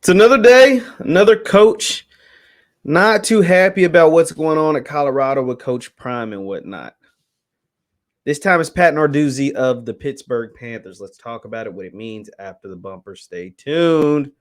It's another day, another coach. Not too happy about what's going on at Colorado with Coach Prime and whatnot. This time it's Pat Narduzzi of the Pittsburgh Panthers. Let's talk about it, what it means after the bumper. Stay tuned.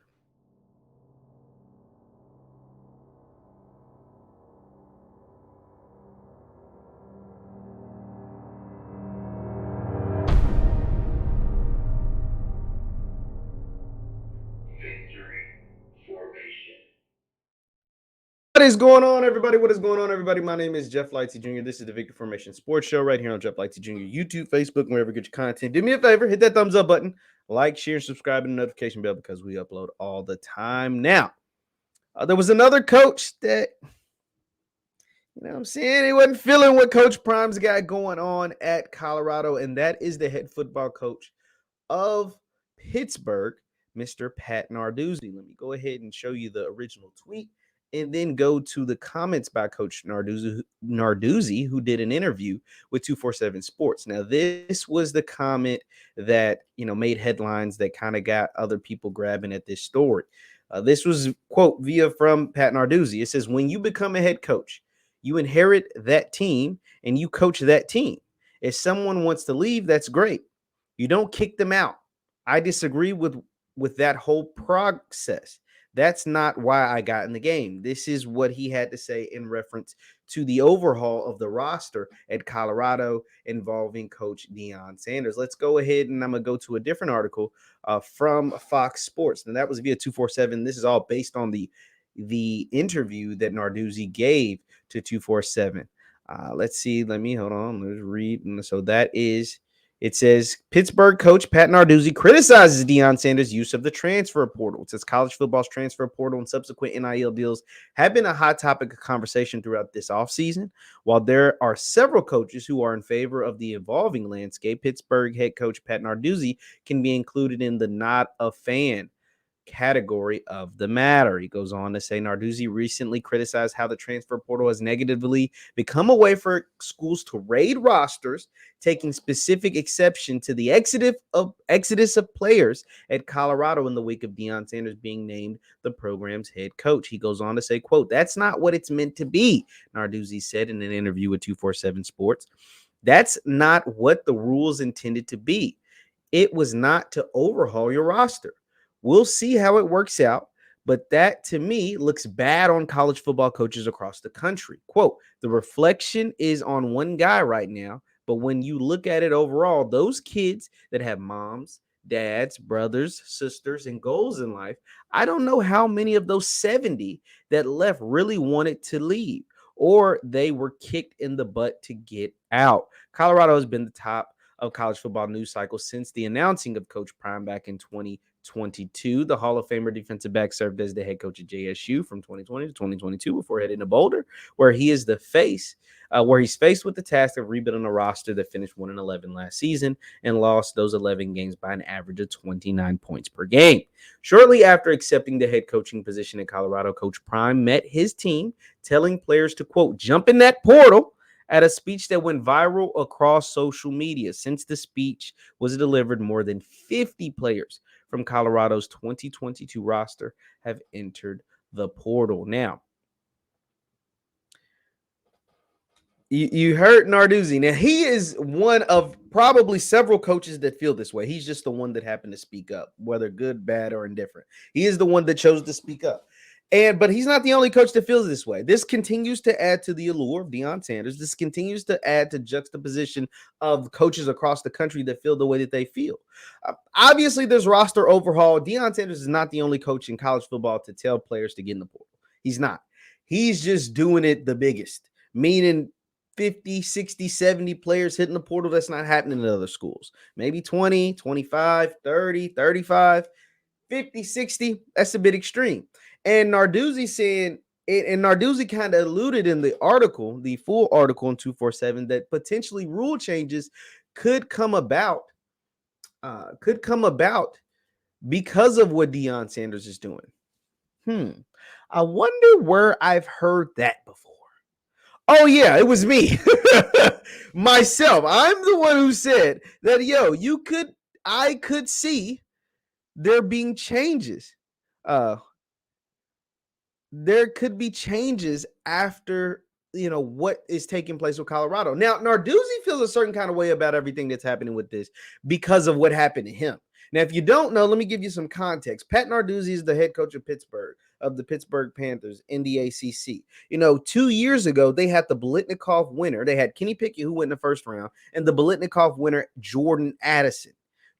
What is going on, everybody? What is going on, everybody? My name is JeffLightsyJr. This is the Victory Formation Sports Show right here on JeffLightsYJr. YouTube, Facebook, wherever you get your content. Do me a favor, hit that thumbs up button, like, share, subscribe, and the notification bell because we upload all the time. Now, there was another coach that, you know what I'm saying, he wasn't feeling what Coach Prime's got going on at Colorado, and that is the head football coach of Pittsburgh, Mr. Pat Narduzzi. Let me go ahead and show you the original tweet and then go to the comments by Coach Narduzzi, who did an interview with 247 Sports. Now, this was the comment that, made headlines that kind of got other people grabbing at this story. This was, quote, from Pat Narduzzi. It says, when you become a head coach, you inherit that team and you coach that team. If someone wants to leave, that's great. You don't kick them out. I disagree with that whole process. That's not why I got in the game. This is what he had to say in reference to the overhaul of the roster at Colorado involving Coach Deion Sanders. Let's go ahead and I'm going to go to a different article from Fox Sports. And that was via 247. This is all based on the interview that Narduzzi gave to 247. Let's see. Hold on. Let's read. So that is. It says, Pittsburgh coach Pat Narduzzi criticizes Deion Sanders' use of the transfer portal. It says college football's transfer portal and subsequent NIL deals have been a hot topic of conversation throughout this offseason. While there are several coaches who are in favor of the evolving landscape, Pittsburgh head coach Pat Narduzzi can be included in the not a fan category of the matter. He goes on to say Narduzzi recently criticized how the transfer portal has negatively become a way for schools to raid rosters, taking specific exception to the exodus of players at Colorado in the wake of Deion Sanders being named the program's head coach. He goes on to say, quote, that's not what it's meant to be, Narduzzi said in an interview with 247 Sports. That's not what the rules intended to be. It was not to overhaul your roster. We'll see how it works out, but that to me looks bad on college football coaches across the country. Quote, the reflection is on one guy right now, but when you look at it overall, those kids that have moms, dads, brothers, sisters, and goals in life, I don't know how many of those 70 that left really wanted to leave or they were kicked in the butt to get out. Colorado has been the top of college football news cycle since the announcing of Coach Prime back in 2022. The Hall of Famer defensive back served as the head coach at JSU from 2020 to 2022 before heading to Boulder, where he's faced with the task of rebuilding a roster that finished 1-11 last season and lost those 11 games by an average of 29 points per game. Shortly after accepting the head coaching position in Colorado, Coach Prime met his team, telling players to, quote, jump in that portal, at a speech that went viral across social media. Since the speech was delivered, more than 50 players from Colorado's 2022 roster have entered the portal. Now, you heard Narduzzi. Now, he is one of probably several coaches that feel this way. He's just the one that happened to speak up, whether good, bad, or indifferent. He is the one that chose to speak up. But he's not the only coach that feels this way. This continues to add to the allure of Deion Sanders. This continues to add to juxtaposition of coaches across the country that feel the way that they feel. Obviously, there's roster overhaul. Deion Sanders is not the only coach in college football to tell players to get in the portal. He's not. He's just doing it the biggest, meaning 50, 60, 70 players hitting the portal. That's not happening in other schools. Maybe 20, 25, 30, 35, 50, 60. That's a bit extreme. And Narduzzi saying, and Narduzzi kind of alluded in the article, the full article in 247, that potentially rule changes could come about because of what Deion Sanders is doing. I wonder where I've heard that before. Oh, yeah, it was me. Myself. I'm the one who said that, I could see there being changes. there could be changes after what is taking place with Colorado. Now, Narduzzi feels a certain kind of way about everything that's happening with this because of what happened to him. Now, if you don't know, let me give you some context. Pat Narduzzi is the head coach of Pittsburgh, of the Pittsburgh Panthers in the ACC. 2 years ago, they had the Biletnikoff winner. They had Kenny Pickett, who went in the first round, and the Biletnikoff winner, Jordan Addison.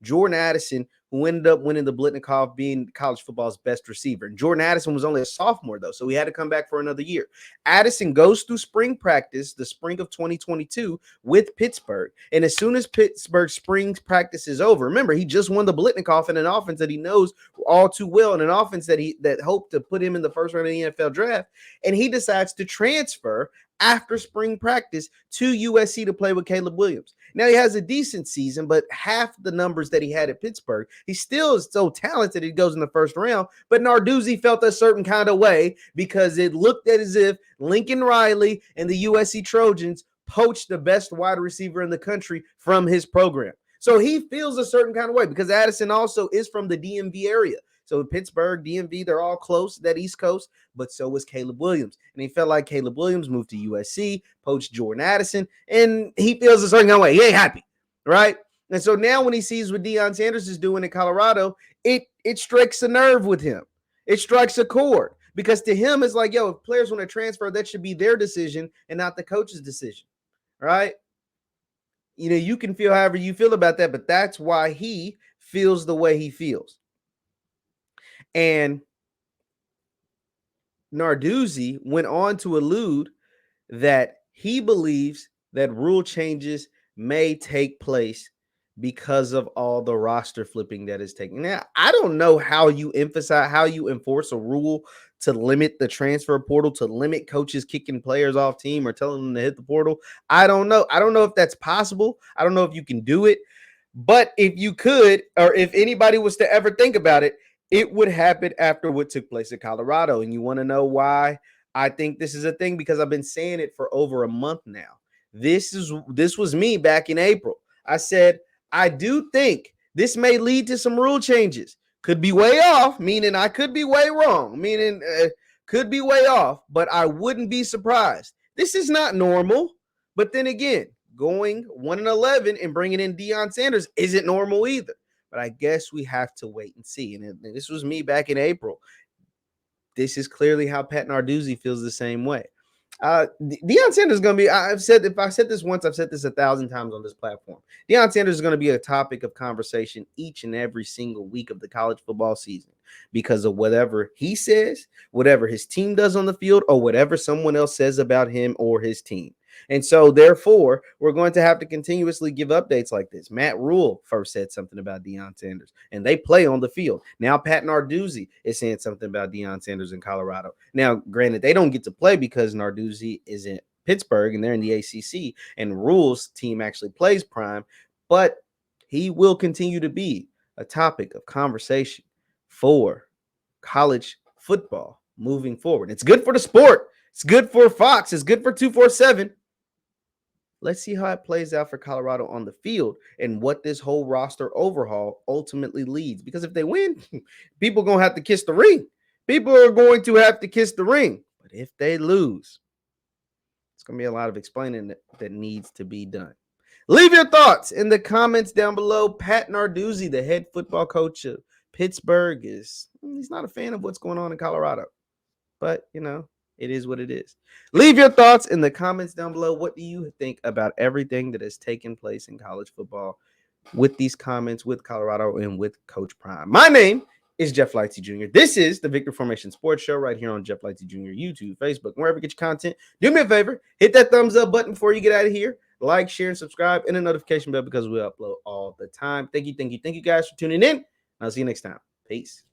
Jordan Addison, who ended up winning the Biletnikoff, being college football's best receiver. And Jordan Addison was only a sophomore, though, so he had to come back for another year. Addison goes through spring practice, the spring of 2022, with Pittsburgh. And as soon as Pittsburgh spring practice is over, remember, he just won the Biletnikoff in an offense that he knows all too well, and an offense that hoped to put him in the first round of the NFL draft. And he decides to transfer after spring practice to USC to play with Caleb Williams. Now, he has a decent season, but half the numbers that he had at Pittsburgh, he still is so talented he goes in the first round. But Narduzzi felt a certain kind of way because it looked as if Lincoln Riley and the USC Trojans poached the best wide receiver in the country from his program. So he feels a certain kind of way because Addison also is from the DMV area. So Pittsburgh, DMV, they're all close, that East Coast, but so was Caleb Williams. And he felt like Caleb Williams moved to USC, poached Jordan Addison, and he feels a certain kind of way. He ain't happy, right? And so now when he sees what Deion Sanders is doing in Colorado, it strikes a nerve with him. It strikes a chord because to him, it's like, if players want to transfer, that should be their decision and not the coach's decision, right? You can feel however you feel about that, but that's why he feels the way he feels. And Narduzzi went on to allude that he believes that rule changes may take place because of all the roster flipping that is taking. Now, I don't know how you enforce a rule to limit the transfer portal, to limit coaches kicking players off team or telling them to hit the portal. I don't know. I don't know if that's possible. I don't know if you can do it. But if you could, or if anybody was to ever think about it, it would happen after what took place at Colorado. And you want to know why I think this is a thing? Because I've been saying it for over a month now. This was me back in April. I said, I do think this may lead to some rule changes. Could be way off, meaning I could be way wrong, meaning could be way off, but I wouldn't be surprised. This is not normal. But then again, going 1-11 and bringing in Deion Sanders isn't normal either. But I guess we have to wait and see. And this was me back in April. This is clearly how Pat Narduzzi feels the same way. Deion Sanders is going to be, if I said this once, I've said this 1,000 times on this platform. Deion Sanders is going to be a topic of conversation each and every single week of the college football season because of whatever he says, whatever his team does on the field, or whatever someone else says about him or his team. And so, therefore, we're going to have to continuously give updates like this. Matt Rule first said something about Deion Sanders, and they play on the field. Now, Pat Narduzzi is saying something about Deion Sanders in Colorado. Now, granted, they don't get to play because Narduzzi is in Pittsburgh, and they're in the ACC, and Rule's team actually plays prime, but he will continue to be a topic of conversation for college football moving forward. It's good for the sport. It's good for Fox. It's good for 247. Let's see how it plays out for Colorado on the field and what this whole roster overhaul ultimately leads. Because if they win, people are going to have to kiss the ring. People are going to have to kiss the ring. But if they lose, it's going to be a lot of explaining that needs to be done. Leave your thoughts in the comments down below. Pat Narduzzi, the head football coach of Pittsburgh, he's not a fan of what's going on in Colorado. But, it is what it is. Leave your thoughts in the comments down below. What do you think about everything that has taken place in college football with these comments, with Colorado, and with Coach Prime? My name is Jeff Lightsy Jr. This is the Victor Formation Sports Show right here on Jeff Lightsy Jr. YouTube, Facebook, wherever you get your content. Do me a favor. Hit that thumbs up button before you get out of here. Like, share, and subscribe, and a notification bell because we upload all the time. Thank you guys for tuning in. I'll see you next time. Peace.